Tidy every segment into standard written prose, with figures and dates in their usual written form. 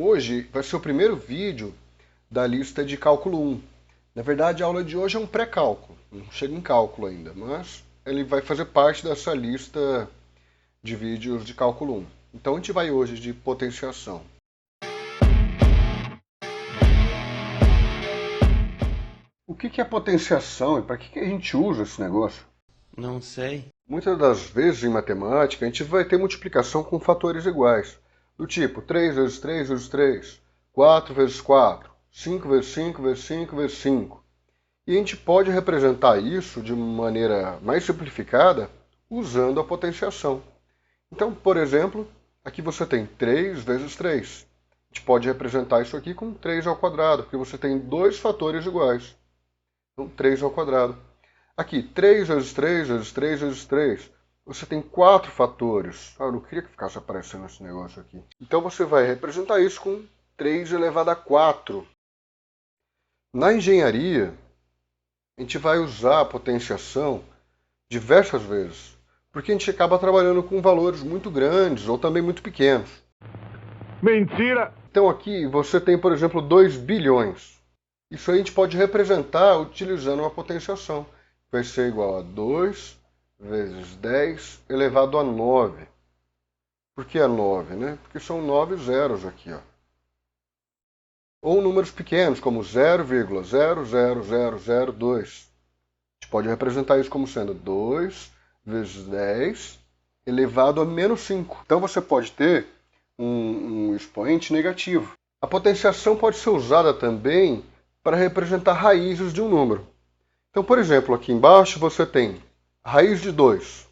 Hoje vai ser o primeiro vídeo da lista de cálculo 1. Na verdade, a aula de hoje é um pré-cálculo, não chega em cálculo ainda, mas ele vai fazer parte dessa lista de vídeos de cálculo 1. Então a gente vai hoje de potenciação. O que é potenciação e para que a gente usa esse negócio? Não sei. Muitas das vezes em matemática a gente vai ter multiplicação com fatores iguais, do tipo 3 vezes 3 vezes 3, 4 vezes 4, 5 vezes 5 vezes 5 vezes 5. E a gente pode representar isso de maneira mais simplificada usando a potenciação. Então, por exemplo, aqui você tem 3 vezes 3. A gente pode representar isso aqui com 3 ao quadrado, porque você tem dois fatores iguais. Então, 3 ao quadrado. Aqui, 3 vezes 3 vezes 3 vezes 3. Você tem 4 fatores. Eu não queria que ficasse aparecendo esse negócio aqui. Então você vai representar isso com 3 elevado a 4. Na engenharia, a gente vai usar a potenciação diversas vezes, porque a gente acaba trabalhando com valores muito grandes ou também muito pequenos. Mentira! Então aqui você tem, por exemplo, 2 bilhões. Isso aí a gente pode representar utilizando uma potenciação. Vai ser igual a 2 vezes 10 elevado a 9. Por que a 9, né? Porque são 9 zeros aqui, ó. Ou números pequenos, como 0,00002. A gente pode representar isso como sendo 2 vezes 10 elevado a menos 5. Então você pode ter um expoente negativo. A potenciação pode ser usada também para representar raízes de um número. Então, por exemplo, aqui embaixo você tem raiz de 2,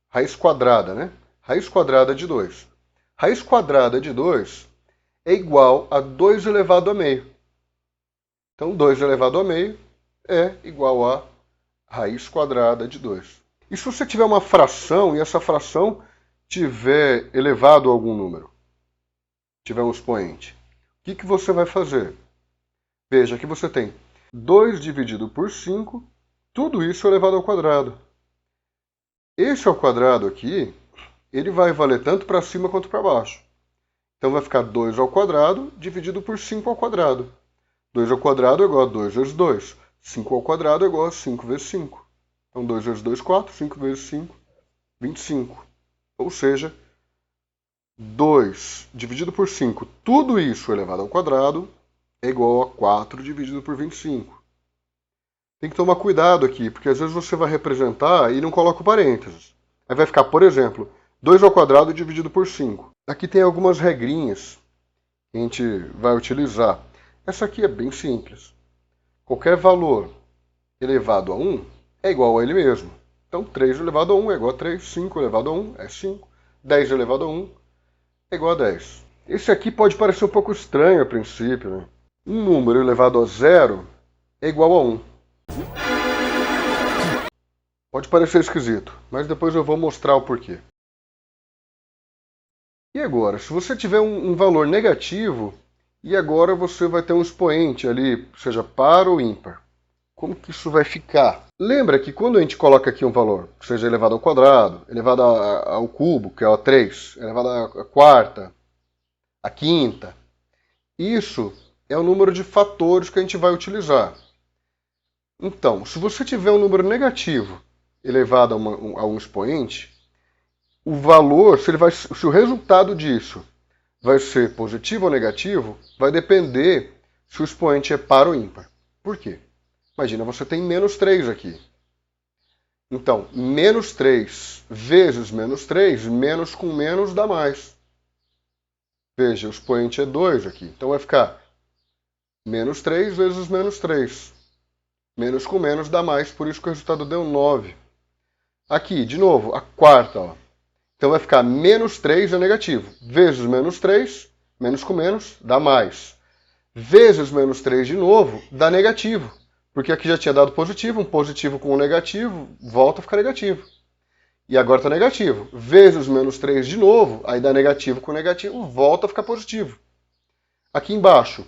raiz quadrada, né? Raiz quadrada de 2. Raiz quadrada de 2 é igual a 2 elevado a meio. Então, 2 elevado a meio é igual a raiz quadrada de 2. E se você tiver uma fração e essa fração tiver elevado a algum número, tiver um expoente, o que você vai fazer? Veja, aqui você tem 2 dividido por 5, tudo isso elevado ao quadrado. Esse ao quadrado aqui, ele vai valer tanto para cima quanto para baixo. Então vai ficar 2 ao quadrado dividido por 5 ao quadrado. 2 ao quadrado é igual a 2 vezes 2. 5 ao quadrado é igual a 5 vezes 5. Então 2 vezes 2, 4. 5 vezes 5, 25. Ou seja, 2 dividido por 5, tudo isso elevado ao quadrado, é igual a 4 dividido por 25. Tem que tomar cuidado aqui, porque às vezes você vai representar e não coloca o parênteses. Aí vai ficar, por exemplo, 2 ao quadrado dividido por 5. Aqui tem algumas regrinhas que a gente vai utilizar. Essa aqui é bem simples. Qualquer valor elevado a 1 é igual a ele mesmo. Então, 3 elevado a 1 é igual a 3, 5 elevado a 1 é 5, 10 elevado a 1 é igual a 10. Esse aqui pode parecer um pouco estranho a princípio, né? Um número elevado a 0 é igual a 1. Pode parecer esquisito, mas depois eu vou mostrar o porquê. E agora, se você tiver um valor negativo, e agora você vai ter um expoente ali, seja par ou ímpar. Como que isso vai ficar? Lembra que quando a gente coloca aqui um valor, seja elevado ao quadrado, elevado ao cubo, que é o 3, elevado à quarta, à quinta, isso é o número de fatores que a gente vai utilizar. Então, se você tiver um número negativo elevado a um expoente, o valor, se o resultado disso vai ser positivo ou negativo, vai depender se o expoente é par ou ímpar. Por quê? Imagina, você tem menos 3 aqui. Então, menos 3 vezes menos 3, menos com menos dá mais. Veja, o expoente é 2 aqui. Então vai ficar menos 3 vezes menos 3. Menos com menos dá mais, por isso que o resultado deu 9. Aqui, de novo, a quarta. Ó. Então vai ficar menos 3 é negativo. Vezes menos 3, menos com menos, dá mais. Vezes menos 3 de novo, dá negativo. Porque aqui já tinha dado positivo, um positivo com um negativo, volta a ficar negativo. E agora está negativo. Vezes menos 3 de novo, aí dá negativo com negativo, volta a ficar positivo. Aqui embaixo,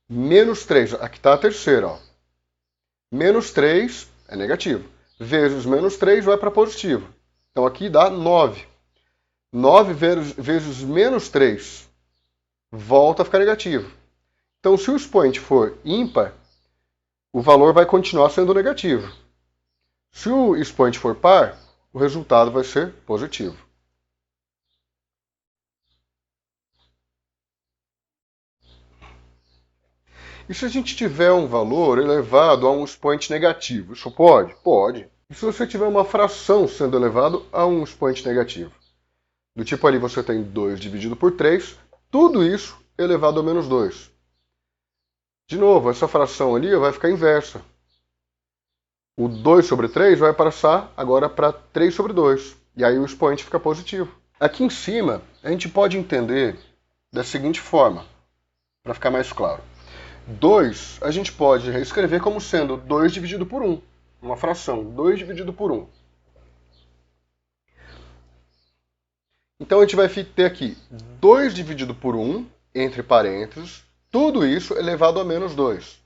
menos 3, aqui está a terceira, ó. Menos 3 é negativo. Vezes menos 3 vai para positivo. Então aqui dá 9. 9 vezes menos 3. volta a ficar negativo. Então, se o expoente for ímpar, o valor vai continuar sendo negativo. Se o expoente for par, o resultado vai ser positivo. E se a gente tiver um valor elevado a um expoente negativo, isso pode? Pode. E se você tiver uma fração sendo elevado a um expoente negativo? Do tipo ali você tem 2 dividido por 3, tudo isso elevado a menos 2. De novo, essa fração ali vai ficar inversa. O 2 sobre 3 vai passar agora para 3 sobre 2. E aí o expoente fica positivo. Aqui em cima, a gente pode entender da seguinte forma, para ficar mais claro. 2 a gente pode reescrever como sendo 2 dividido por 1. Uma fração, 2 dividido por 1. Então a gente vai ter aqui 2 dividido por 1, entre parênteses, tudo isso elevado a menos 2.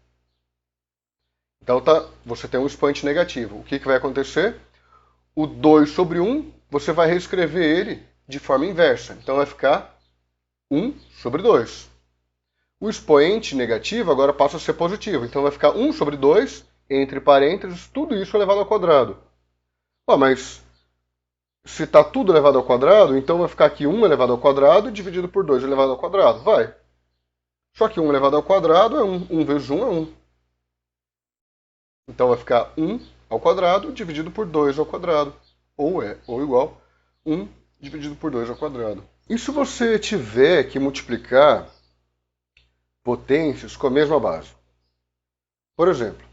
Então você tem um expoente negativo. O que vai acontecer? O 2 sobre 1, você vai reescrever ele de forma inversa. Então vai ficar 1 sobre 2. O expoente negativo agora passa a ser positivo. Então vai ficar 1 sobre 2, entre parênteses, tudo isso elevado ao quadrado. Mas se está tudo elevado ao quadrado, então vai ficar aqui 1 elevado ao quadrado dividido por 2 elevado ao quadrado. Vai. Só que 1 elevado ao quadrado é 1. 1 vezes 1 é 1. Então vai ficar 1 ao quadrado dividido por 2 ao quadrado. Ou igual 1 dividido por 2 ao quadrado. E se você tiver que multiplicar potências com a mesma base? Por exemplo,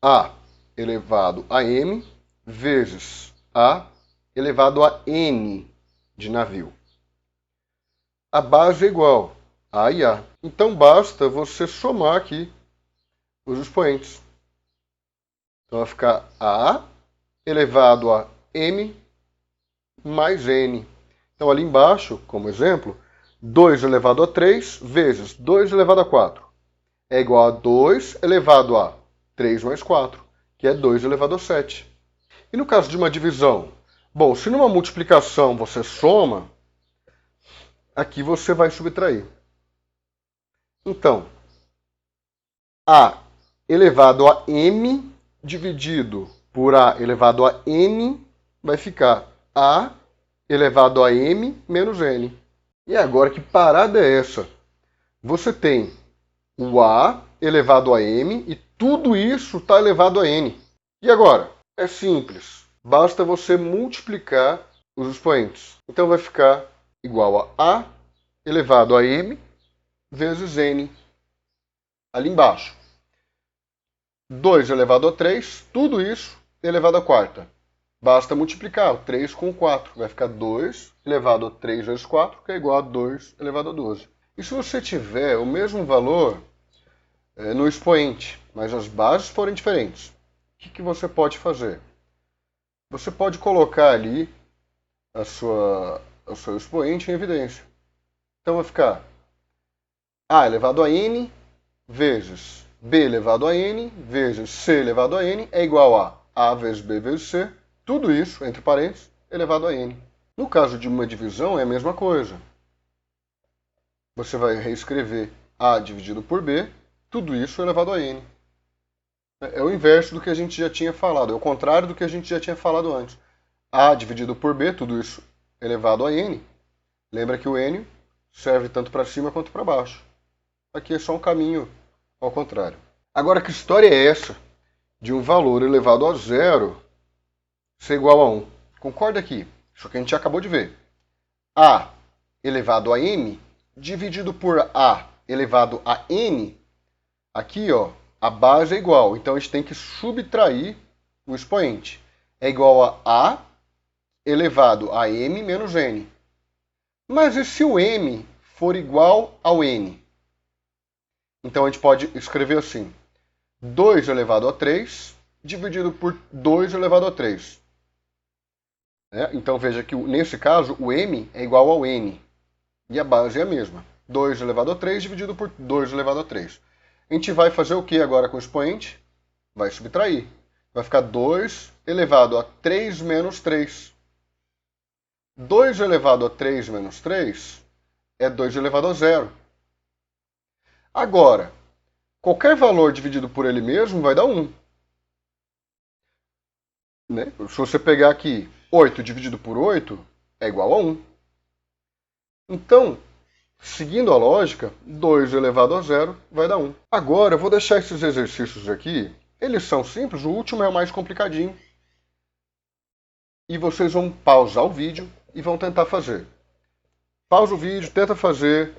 A elevado a M vezes A elevado a N de navio. A base é igual a e A. Então basta você somar aqui os expoentes. Então vai ficar A elevado a M mais N. Então ali embaixo, como exemplo, 2 elevado a 3 vezes 2 elevado a 4 é igual a 2 elevado a 3 mais 4, que é 2 elevado a 7. E no caso de uma divisão? Bom, se numa multiplicação você soma, aqui você vai subtrair. Então, A elevado a M dividido por A elevado a N vai ficar A elevado a M menos N. E agora, que parada é essa? Você tem o A elevado a M e tudo isso está elevado a N. E agora? É simples. Basta você multiplicar os expoentes. Então vai ficar igual a A elevado a M vezes N. Ali embaixo. 2 elevado a 3, tudo isso elevado a quarta. Basta multiplicar o 3 com o 4. Vai ficar 2 elevado a 3 vezes 4, que é igual a 2 elevado a 12. E se você tiver o mesmo valor no expoente, mas as bases forem diferentes, o que você pode fazer? Você pode colocar ali o seu expoente em evidência. Então vai ficar A elevado a N vezes B elevado a N vezes C elevado a N é igual a A vezes B vezes C, tudo isso, entre parênteses, elevado a N. No caso de uma divisão, é a mesma coisa. Você vai reescrever A dividido por B, tudo isso elevado a N. É o inverso do que a gente já tinha falado, é o contrário do que a gente já tinha falado antes. A dividido por B, tudo isso elevado a N. Lembra que o N serve tanto para cima quanto para baixo. Aqui é só um caminho ao contrário. Agora, que história é essa de um valor elevado a zero ser igual a 1? Concorda aqui? Isso que a gente já acabou de ver. A elevado a M dividido por A elevado a N, aqui a base é igual. Então a gente tem que subtrair o expoente. É igual a elevado a M menos N. Mas e se o M for igual ao N? Então a gente pode escrever assim: 2 elevado a 3 dividido por 2 elevado a 3. Então veja que nesse caso o M é igual ao N. E a base é a mesma. 2 elevado a 3 dividido por 2 elevado a 3. A gente vai fazer o que agora com o expoente? Vai subtrair. Vai ficar 2 elevado a 3 menos 3. 2 elevado a 3 menos 3 é 2 elevado a zero. Agora, qualquer valor dividido por ele mesmo vai dar 1. Né? Se você pegar aqui 8 dividido por 8, é igual a 1. Então, seguindo a lógica, 2 elevado a zero vai dar 1. Agora, eu vou deixar esses exercícios aqui. Eles são simples, o último é o mais complicadinho. E vocês vão pausar o vídeo e vão tentar fazer. Pausa o vídeo, tenta fazer,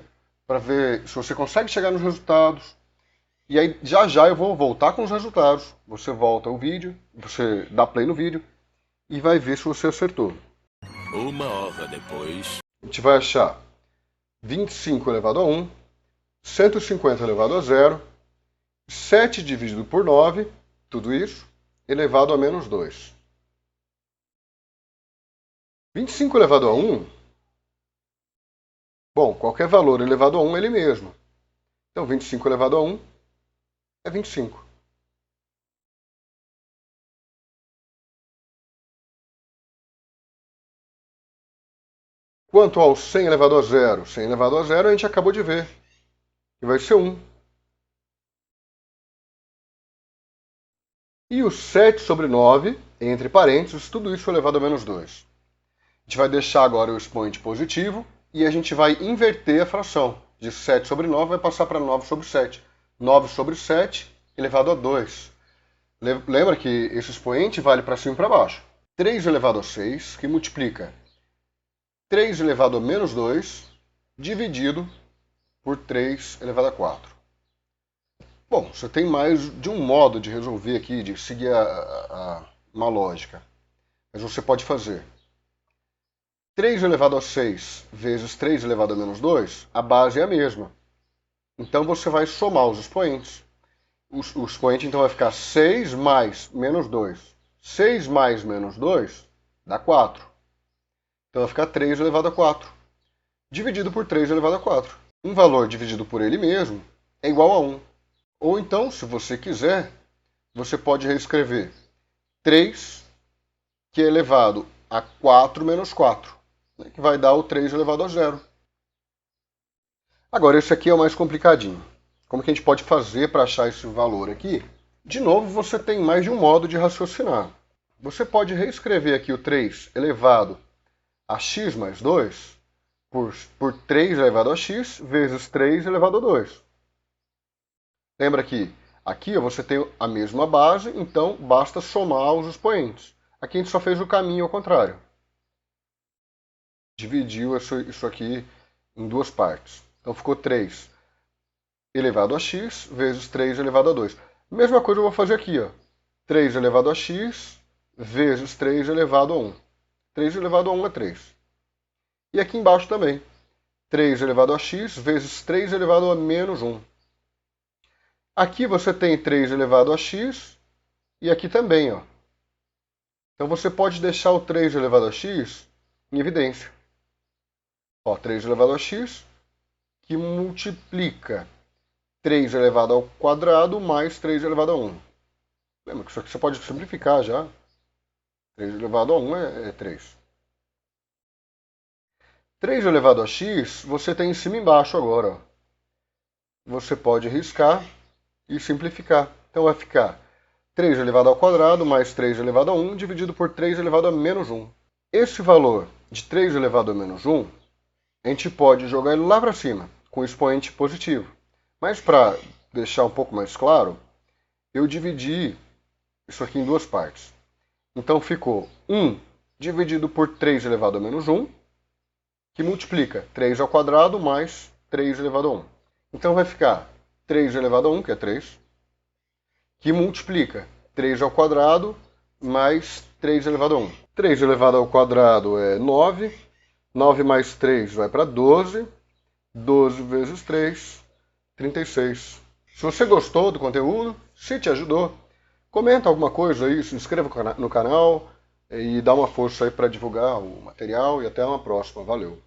para ver se você consegue chegar nos resultados. E aí, já já eu vou voltar com os resultados. Você volta o vídeo, você dá play no vídeo e vai ver se você acertou. 1 hora depois. A gente vai achar 25 elevado a 1, 150 elevado a zero, 7 dividido por 9, tudo isso, elevado a menos 2. 25 elevado a 1, bom, qualquer valor elevado a 1 é ele mesmo. Então, 25 elevado a 1 é 25. Quanto ao 100 elevado a zero? 100 elevado a zero a gente acabou de ver, que vai ser 1. E o 7 sobre 9, entre parênteses, tudo isso elevado a menos 2. A gente vai deixar agora o expoente positivo e a gente vai inverter a fração. De 7 sobre 9 vai passar para 9 sobre 7. 9 sobre 7 elevado a 2. Lembra que esse expoente vale para cima e para baixo. 3 elevado a 6, que multiplica 3 elevado a menos 2, dividido por 3 elevado a 4. Bom, você tem mais de um modo de resolver aqui, de seguir uma lógica. Mas você pode fazer 3 elevado a 6 vezes 3 elevado a menos 2, a base é a mesma. Então você vai somar os expoentes. O expoente então vai ficar 6 mais menos 2. 6 mais menos 2 dá 4. Então vai ficar 3 elevado a 4. Dividido por 3 elevado a 4. Um valor dividido por ele mesmo é igual a 1. Ou então, se você quiser, você pode reescrever 3, que é elevado a 4 menos 4. Que vai dar o 3 elevado a zero. Agora, esse aqui é o mais complicadinho. Como que a gente pode fazer para achar esse valor aqui? De novo, você tem mais de um modo de raciocinar. Você pode reescrever aqui o 3 elevado a x mais 2 por 3 elevado a x vezes 3 elevado a 2. Lembra que aqui você tem a mesma base, então basta somar os expoentes. Aqui a gente só fez o caminho ao contrário. Dividiu isso aqui em duas partes. Então ficou 3 elevado a x vezes 3 elevado a 2. Mesma coisa eu vou fazer aqui, ó. 3 elevado a x vezes 3 elevado a 1. 3 elevado a 1 é 3. E aqui embaixo também. 3 elevado a x vezes 3 elevado a menos 1. Aqui você tem 3 elevado a x e aqui também, ó. Então você pode deixar o 3 elevado a x em evidência. Ó, 3 elevado a x, que multiplica 3 elevado ao quadrado mais 3 elevado a 1. Lembra que isso aqui você pode simplificar já. 3 elevado a 1 é 3. 3 elevado a x, você tem em cima e embaixo agora. Ó. Você pode riscar e simplificar. Então vai ficar 3 elevado ao quadrado mais 3 elevado a 1 dividido por 3 elevado a menos 1. Esse valor de 3 elevado a menos 1, a gente pode jogar ele lá para cima, com o expoente positivo. Mas para deixar um pouco mais claro, eu dividi isso aqui em duas partes. Então ficou 1 dividido por 3 elevado a menos 1, que multiplica 3 ao quadrado mais 3 elevado a 1. Então vai ficar 3 elevado a 1, que é 3, que multiplica 3 ao quadrado mais 3 elevado a 1. 3 elevado ao quadrado é 9, 9 mais 3 vai para 12, 12 vezes 3, 36. Se você gostou do conteúdo, se te ajudou, comenta alguma coisa aí, se inscreva no canal e dá uma força aí para divulgar o material e até uma próxima. Valeu!